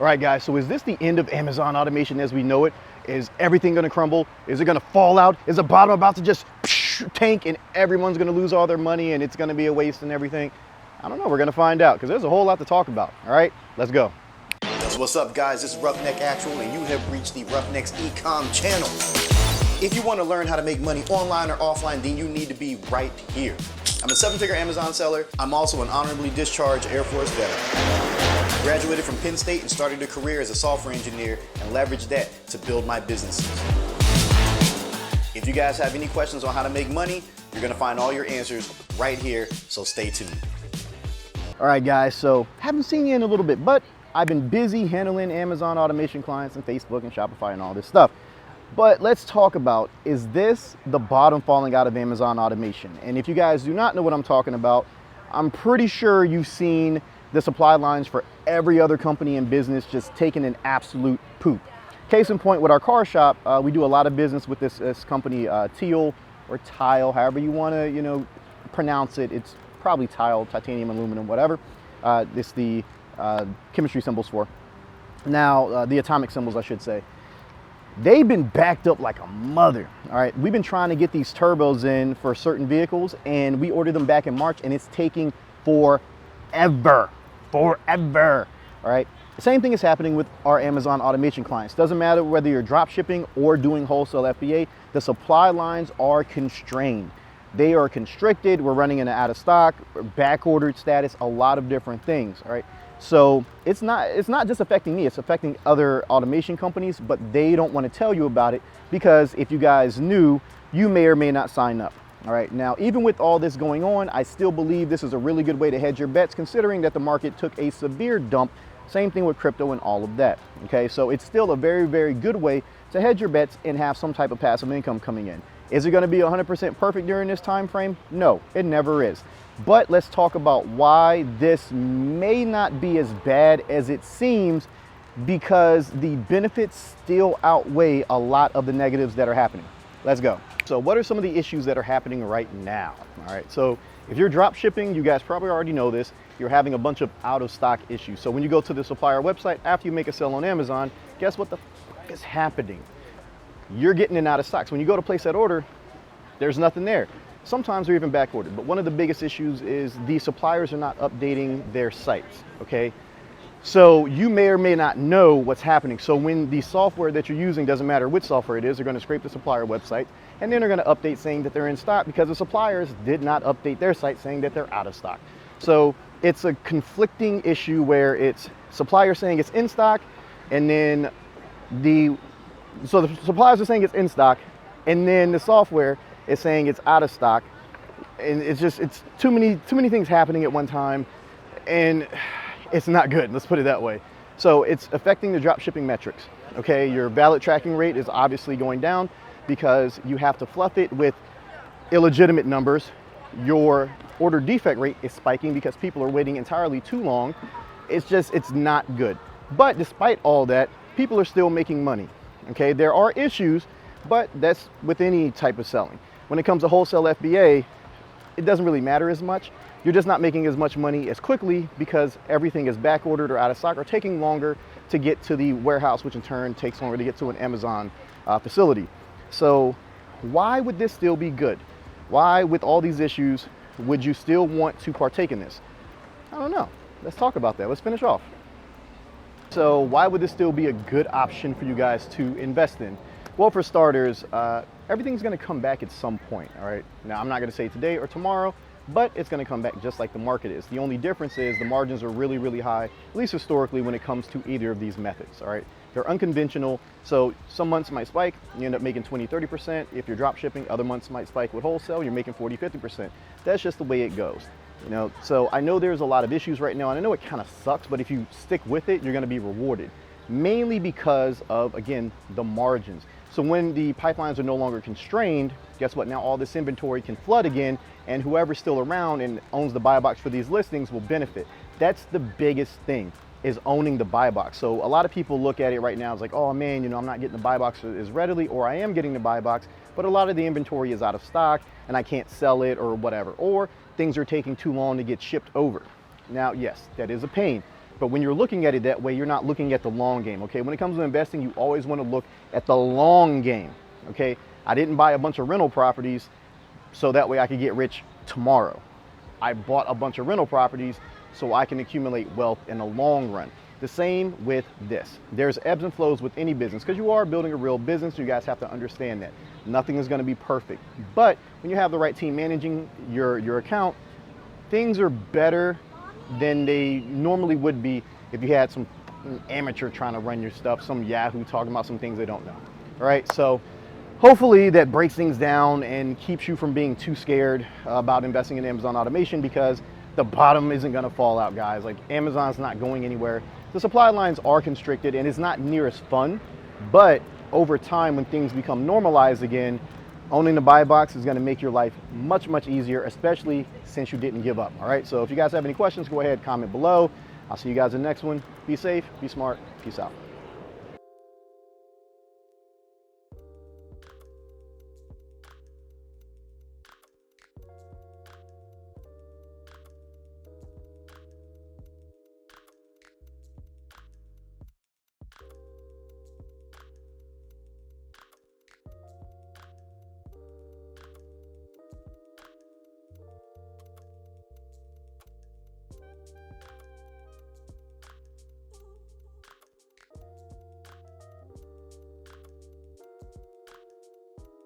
All right, guys, so is this the end of Amazon automation as we know it? Is everything gonna crumble? Is it gonna fall out? Is the bottom about to just tank and everyone's gonna lose all their money and it's gonna be a waste and everything? I don't know, we're gonna find out because there's a whole lot to talk about. All right, let's go. That's what's up, guys. This is Roughneck Actual, and you have reached the Roughneck's Ecom channel. If you want to learn how to make money online or offline, then you need to be right here. I'm a 7-figure Amazon seller. I'm also an honorably discharged Air Force veteran. Graduated from Penn State and started a career as a software engineer and leveraged that to build my businesses. If you guys have any questions on how to make money, you're gonna find all your answers right here, so stay tuned. All right, guys, so haven't seen you in a little bit, but I've been busy handling Amazon automation clients and Facebook and Shopify and all this stuff. But let's talk about, is this the bottom falling out of Amazon automation? And if you guys do not know what I'm talking about, I'm pretty sure you've seen the supply lines for every other company in business just taking an absolute poop. Case in point with our car shop, we do a lot of business with this company, Teal or Tile, however you want to, pronounce it. It's probably Tile, titanium, aluminum, whatever. It's the chemistry symbols for. Now, the atomic symbols, I should say. They've been backed up like a mother. All right, we've been trying to get these turbos in for certain vehicles, and we ordered them back in March, and it's taking forever. All right, the same thing is happening with our Amazon automation clients. Doesn't matter whether you're drop shipping or doing wholesale FBA, the supply lines are constrained. They are constricted. We're running in an out of stock, back ordered status, a lot of different things. All right. So it's not just affecting me, it's affecting other automation companies, but they don't want to tell you about it because if you guys knew, you may or may not sign up. All right, now even with all this going on, I still believe this is a really good way to hedge your bets considering that the market took a severe dump. Same thing with crypto and all of that. Okay, so it's still a very, very good way to hedge your bets and have some type of passive income coming in. Is it going to be 100% perfect during this time frame? No, it never is. But let's talk about why this may not be as bad as it seems because the benefits still outweigh a lot of the negatives that are happening. Let's go. So what are some of the issues that are happening right now? All right, so if you're drop shipping, you guys probably already know this, you're having a bunch of out of stock issues. So when you go to the supplier website, after you make a sale on Amazon, guess what the fuck is happening? You're getting an out of stock. So when you go to place that order, there's nothing there. Sometimes they're even back ordered, but one of the biggest issues is the suppliers are not updating their sites, okay? So you may or may not know what's happening. So when the software that you're using, doesn't matter which software it is, they're gonna scrape the supplier website, and then they're gonna update saying that they're in stock because the suppliers did not update their site saying that they're out of stock. So it's a conflicting issue where it's supplier saying it's in stock, and then the suppliers are saying it's in stock, and then the software is saying it's out of stock, and it's too many things happening at one time, and it's not good. Let's put it that way. So it's affecting the drop shipping metrics. Okay, your valid tracking rate is obviously going down because you have to fluff it with illegitimate numbers. Your order defect rate is spiking because people are waiting entirely too long. It's not good. But despite all that, people are still making money. Okay, there are issues, but that's with any type of selling. When it comes to wholesale FBA, it doesn't really matter as much. You're just not making as much money as quickly because everything is back ordered or out of stock or taking longer to get to the warehouse, which in turn takes longer to get to an Amazon facility. So why would this still be good? Why, with all these issues, would you still want to partake in this? I don't know. Let's talk about that. Let's finish off. So why would this still be a good option for you guys to invest in? Well, for starters, everything's going to come back at some point, all right? Now, I'm not going to say today or tomorrow, but it's going to come back just like the market is. The only difference is the margins are really, really high, at least historically, when it comes to either of these methods, all right? They're unconventional, so some months might spike, you end up making 20, 30%. If you're drop shipping, other months might spike with wholesale, you're making 40, 50%. That's just the way it goes. So I know there's a lot of issues right now, and I know it kind of sucks, but if you stick with it, you're going to be rewarded, mainly because of, again, the margins. So when the pipelines are no longer constrained, guess what? Now all this inventory can flood again, and whoever's still around and owns the buy box for these listings will benefit. That's the biggest thing, is owning the buy box. So a lot of people look at it right now as like, oh man, I'm not getting the buy box as readily, or I am getting the buy box, but a lot of the inventory is out of stock and I can't sell it or whatever, or things are taking too long to get shipped over. Now, yes, that is a pain, But when you're looking at it that way, you're not looking at the long game, okay? When it comes to investing, you always want to look at the long game, okay? I didn't buy a bunch of rental properties so that way I could get rich tomorrow. I bought a bunch of rental properties so I can accumulate wealth in the long run. The same with this. There's ebbs and flows with any business because you are building a real business. You guys have to understand that. Nothing is going to be perfect. But when you have the right team managing your account, things are better than they normally would be if you had some amateur trying to run your stuff, some Yahoo talking about some things they don't know. All right, so hopefully that breaks things down and keeps you from being too scared about investing in Amazon automation, because the bottom isn't going to fall out, guys. Like, Amazon's not going anywhere. The supply lines are constricted and it's not near as fun, but over time, when things become normalized again, owning the buy box is going to make your life much, much easier, especially since you didn't give up. All right, so if you guys have any questions, go ahead, comment below. I'll see you guys in the next one. Be safe, be smart, peace out.